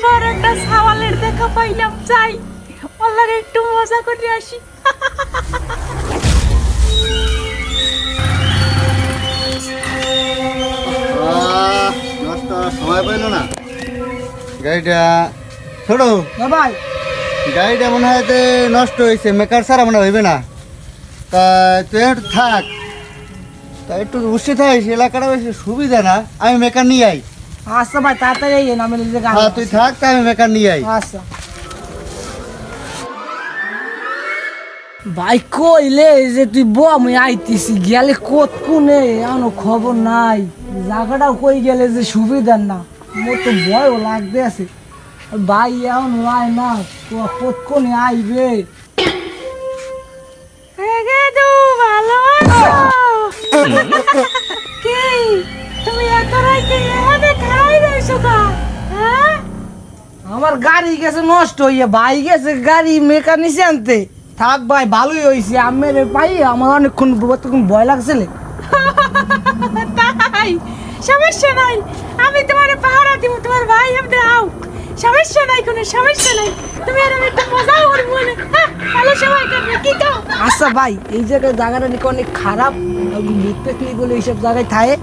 পর একটা সাওয়ালের দেখা পাইলাম, যাই আল্লাহর একটু মজা করে আসি। নষ্ট সময় পাইল না গাড়িটা ছোট ভাই গাড়িটা মনে হয় যে নষ্ট হয়েছে, মেকার ছাড়া মনে হইবে না। তা তুই একটু থাক, তা একটু বসে থাকিস, এলাকাটা বেশি সুবিধা না, আমি মেকার নিয়ে আই। আচ্ছা ভাই তাড়াতাড়ি আইয়েন, আমি নিজে গাড়ি। হ্যাঁ তুই থাক, তা আমি মেকার নিয়ে আই। আচ্ছা ভাই কইলে যে তুই ব আমি আইতেছি, গেলে কত কোনে এখনো খবর নাই, জায়গাটাও কই গেলে যে সুবিধার না, মোর তো ভয়ও লাগতে আছে। ভাই এখন আয় না, কত কোনে আইবে। গেদু ভালো আছো? কি তুমি এত রাইতে এখানে খাই রইছো কা? হ্যাঁ আমার গাড়ি গেছে নষ্ট হইয়া, ভাই গেছে গাড়ি মেকানিসে আনতে। থাক ভাই ভালোই হয়েছে, আমের পাই আমার অনেকক্ষণ ভয় লাগছিল। তাই সমস্যা নাই, আমি তোমার পাহারা দিব, তোমার ভাই আমাদের আউট, সমস্যা নাই, কোনো সমস্যা নাই। তুমি আর আমি একটা মজা করবো না, ভালো সময় কাটবে, কি কাও? আচ্ছা ভাই এই জায়গায় জায়গাটা নাকি অনেক খারাপ, পেকলি বলে এইসব জায়গায় থাকে।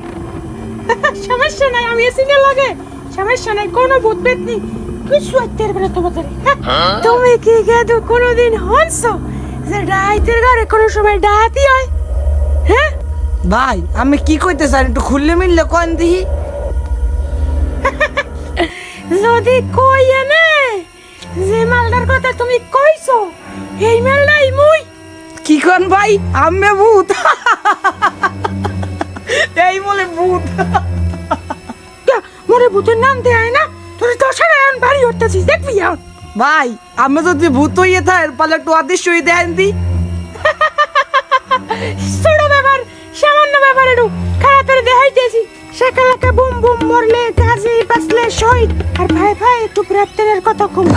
সমস্যা নাই, আমি এসি না লাগে, সমস্যা নাই, কোনো ভূত পেত নেই, কিছু আইতে পারবে না তোমাদের। তুমি কি গেদু কোনোদিন হনছো যে ডাইতের ঘরে কোনো সময় ডাহাতি হয়? হ্যাঁ ভাই আমি কি কইতে চাই একটু খুললে মিললে কোন দিহি। যদি কই এনে যে মালটার কথা তুমি কইছো, এই মালটাই মুই। কি কোন ভাই আমি ভূত? এই বলে ভূত? মোরে ভূতের নাম দেয় না, তোর দশারা এখন বাড়ি হতেছিস, দেখবি এখন। ভাই আমি যদি ভূত হইয়ে থাই পালে একটু অদৃশ্য হয়ে দেন দি। ছোট ব্যাপার, সামান্য ব্যাপার, একটু খারাপ করে দেখাইতেছি। সকালে বুম বুম মরলে গাজি বাঁচলে শহীদ, আর ভাই ভাই একটু প্রাপ্তের কথা কম,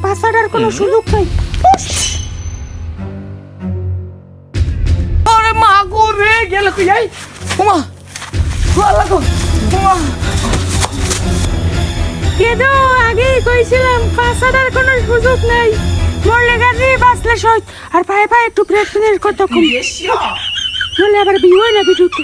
পাশাটার কোনো সুযোগ নাই। আরে মা গো রে, গেল তুই এই ওমা গোলা গো ওমা। কিন্তু আগেই কইছিলাম পাশাটার কোনো সুযোগ নাই, মরলে গাজি বাঁচলে শহীদ, আর ভাই ভাই একটু প্রাপ্তের কথা কম, বলে আবার বিয়ে হয় না ভিডিওতে।